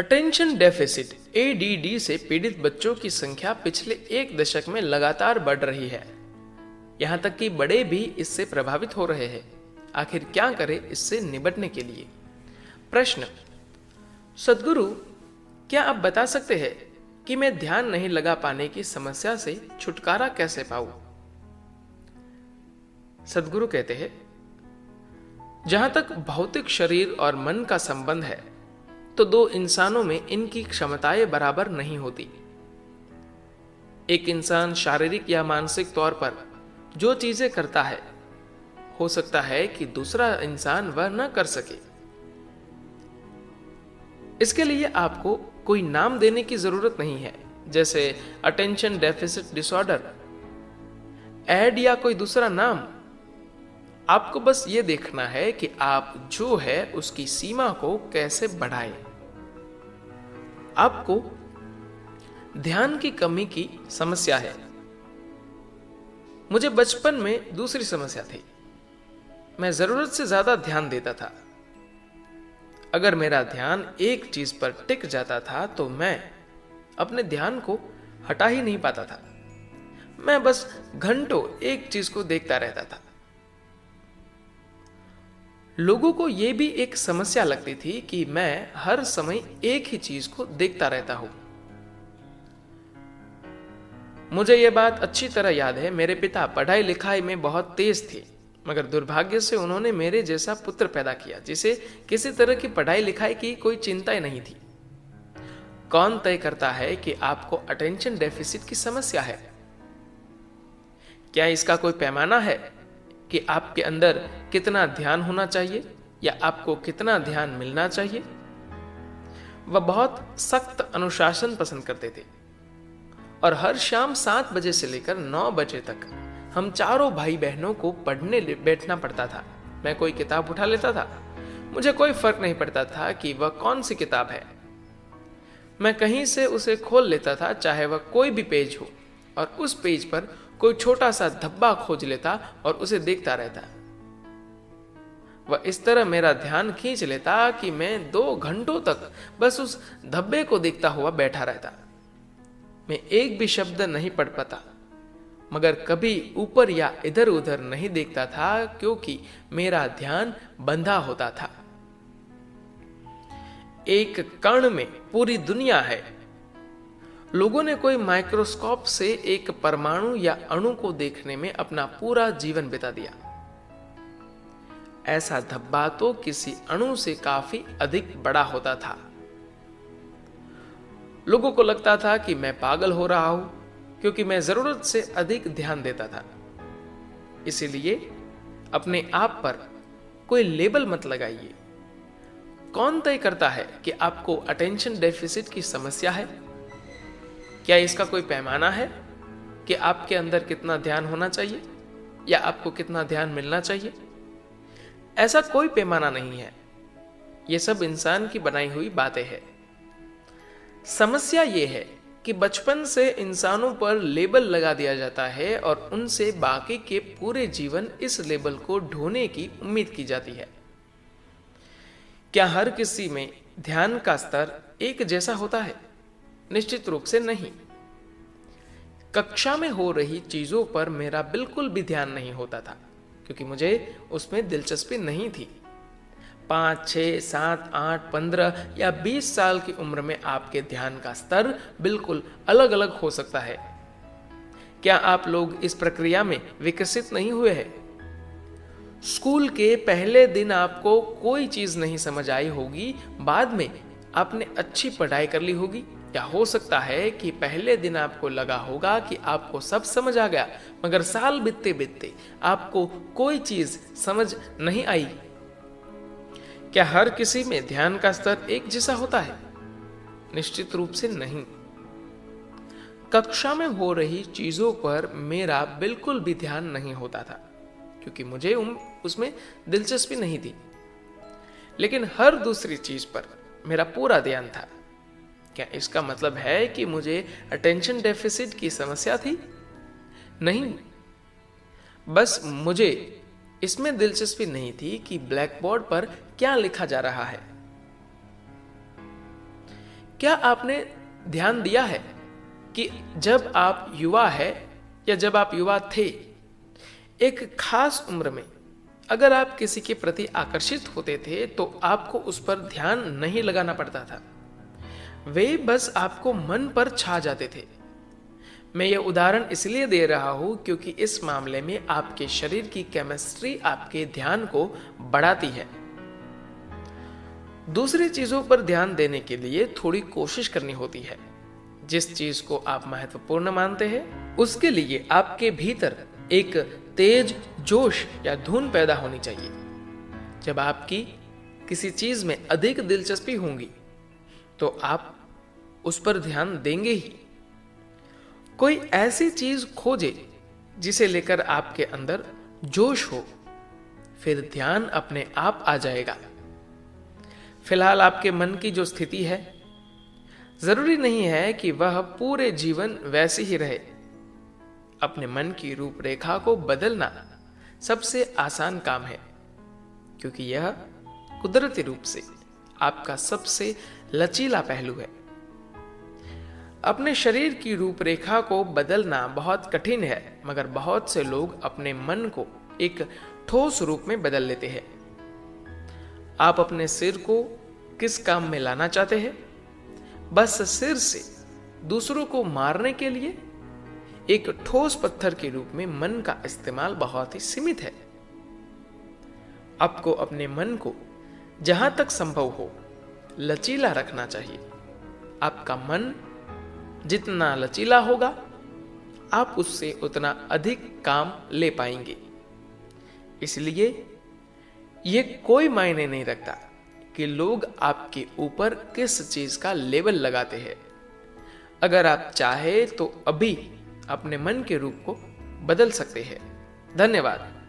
Attention deficit ADD से पीड़ित बच्चों की संख्या पिछले एक दशक में लगातार बढ़ रही है। यहां तक कि बड़े भी इससे प्रभावित हो रहे हैं। आखिर क्या करें इससे निपटने के लिए? प्रश्न: सद्गुरु, क्या आप बता सकते हैं कि मैं ध्यान नहीं लगा पाने की समस्या से छुटकारा कैसे पाऊं? सद्गुरु कहते हैं, जहां तक भौतिक शरीर और मन का संबंध है तो दो इंसानों में इनकी क्षमताएं बराबर नहीं होती। एक इंसान शारीरिक या मानसिक तौर पर जो चीजें करता है, हो सकता है कि दूसरा इंसान वह न कर सके। इसके लिए आपको कोई नाम देने की जरूरत नहीं है, जैसे अटेंशन डेफिसिट डिसऑर्डर, एड या कोई दूसरा नाम। आपको बस ये देखना है कि आप जो है उसकी सीमा को कैसे बढ़ाएं। आपको ध्यान की कमी की समस्या है। मुझे बचपन में दूसरी समस्या थी। मैं जरूरत से ज्यादा ध्यान देता था। अगर मेरा ध्यान एक चीज पर टिक जाता था तो मैं अपने ध्यान को हटा ही नहीं पाता था। मैं बस घंटों एक चीज को देखता रहता था। लोगों को यह भी एक समस्या लगती थी कि मैं हर समय एक ही चीज को देखता रहता हूं। मुझे यह बात अच्छी तरह याद है। मेरे पिता पढ़ाई लिखाई में बहुत तेज थे, मगर दुर्भाग्य से उन्होंने मेरे जैसा पुत्र पैदा किया जिसे किसी तरह की पढ़ाई लिखाई की कोई चिंता ही नहीं थी। कौन तय करता है कि आपको अटेंशन डेफिसिट की समस्या है? क्या इसका कोई पैमाना है कि आपके अंदर कितना ध्यान होना चाहिए या आपको कितना ध्यान मिलना चाहिए? वह बहुत सख्त अनुशासन पसंद करते थे और हर शाम 7 बजे से लेकर 9 बजे तक हम चारों भाई बहनों को पढ़ने बैठना पड़ता था। मैं कोई किताब उठा लेता था। मुझे कोई फर्क नहीं पड़ता था कि वह कौन सी किताब है। मैं कहीं से उसे खोल लेता था, चाहे वह कोई भी पेज हो, और उस पेज पर कोई छोटा सा धब्बा खोज लेता और उसे देखता रहता। वह इस तरह मेरा ध्यान खींच लेता कि मैं 2 घंटों तक बस उस धब्बे को देखता हुआ बैठा रहता। मैं एक भी शब्द नहीं पढ़ पाता, मगर कभी ऊपर या इधर उधर नहीं देखता था क्योंकि मेरा ध्यान बंधा होता था। एक कण में पूरी दुनिया है। लोगों ने कोई माइक्रोस्कोप से एक परमाणु या अणु को देखने में अपना पूरा जीवन बिता दिया। ऐसा धब्बा तो किसी अणु से काफी अधिक बड़ा होता था। लोगों को लगता था कि मैं पागल हो रहा हूं क्योंकि मैं जरूरत से अधिक ध्यान देता था। इसीलिए अपने आप पर कोई लेबल मत लगाइए। कौन तय करता है कि आपको अटेंशन डेफिसिट की समस्या है? क्या इसका कोई पैमाना है कि आपके अंदर कितना ध्यान होना चाहिए या आपको कितना ध्यान मिलना चाहिए? ऐसा कोई पैमाना नहीं है। यह सब इंसान की बनाई हुई बातें हैं। समस्या यह है कि बचपन से इंसानों पर लेबल लगा दिया जाता है और उनसे बाकी के पूरे जीवन इस लेबल को ढोने की उम्मीद की जाती है। क्या हर किसी में ध्यान का स्तर एक जैसा होता है? निश्चित रूप से नहीं। कक्षा में हो रही चीजों पर मेरा बिल्कुल भी ध्यान नहीं होता था क्योंकि मुझे उसमें दिलचस्पी नहीं थी। 5, 6, 7, 8, 15 या 20 साल की उम्र में आपके ध्यान का स्तर बिल्कुल अलग अलग हो सकता है। क्या आप लोग इस प्रक्रिया में विकसित नहीं हुए हैं? स्कूल के पहले दिन आपको कोई चीज नहीं समझ आई होगी, बाद में आपने अच्छी पढ़ाई कर ली होगी। या हो सकता है कि पहले दिन आपको लगा होगा कि आपको सब समझ आ गया, मगर साल बीतते बीतते आपको कोई चीज समझ नहीं आई। क्या हर किसी में ध्यान का स्तर एक जैसा होता है? निश्चित रूप से नहीं। कक्षा में हो रही चीजों पर मेरा बिल्कुल भी ध्यान नहीं होता था क्योंकि मुझे उसमें दिलचस्पी नहीं थी। लेकिन हर दूसरी चीज पर मेरा पूरा ध्यान था। क्या इसका मतलब है कि मुझे अटेंशन डेफिसिट की समस्या थी? नहीं, बस मुझे इसमें दिलचस्पी नहीं थी कि ब्लैक बोर्ड पर क्या लिखा जा रहा है। क्या आपने ध्यान दिया है कि जब आप युवा है या जब आप युवा थे, एक खास उम्र में अगर आप किसी के प्रति आकर्षित होते थे तो आपको उस पर ध्यान नहीं लगाना पड़ता था, वे बस आपको मन पर छा जाते थे। मैं यह उदाहरण इसलिए दे रहा हूं क्योंकि इस मामले में आपके शरीर की केमिस्ट्री आपके ध्यान को बढ़ाती है। दूसरी चीजों पर ध्यान देने के लिए थोड़ी कोशिश करनी होती है। जिस चीज को आप महत्वपूर्ण मानते हैं उसके लिए आपके भीतर एक तेज जोश या धुन पैदा होनी चाहिए। जब आपकी किसी चीज में अधिक दिलचस्पी होगी तो आप उस पर ध्यान देंगे ही। कोई ऐसी चीज खोजे जिसे लेकर आपके अंदर जोश हो, फिर ध्यान अपने आप आ जाएगा। फिलहाल आपके मन की जो स्थिति है, जरूरी नहीं है कि वह पूरे जीवन वैसी ही रहे। अपने मन की रूपरेखा को बदलना सबसे आसान काम है, क्योंकि यह कुदरती रूप से आपका सबसे लचीला पहलू है। अपने शरीर की रूपरेखा को बदलना बहुत कठिन है, मगर बहुत से लोग अपने मन को एक ठोस रूप में बदल लेते हैं। आप अपने सिर को किस काम में लाना चाहते हैं? बस सिर से दूसरों को मारने के लिए? एक ठोस पत्थर के रूप में मन का इस्तेमाल बहुत ही सीमित है। आपको अपने मन को जहां तक संभव हो लचीला रखना चाहिए। आपका मन जितना लचीला होगा, आप उससे उतना अधिक काम ले पाएंगे। इसलिए यह कोई मायने नहीं रखता कि लोग आपके ऊपर किस चीज का लेबल लगाते हैं। अगर आप चाहे तो अभी अपने मन के रूप को बदल सकते हैं। धन्यवाद।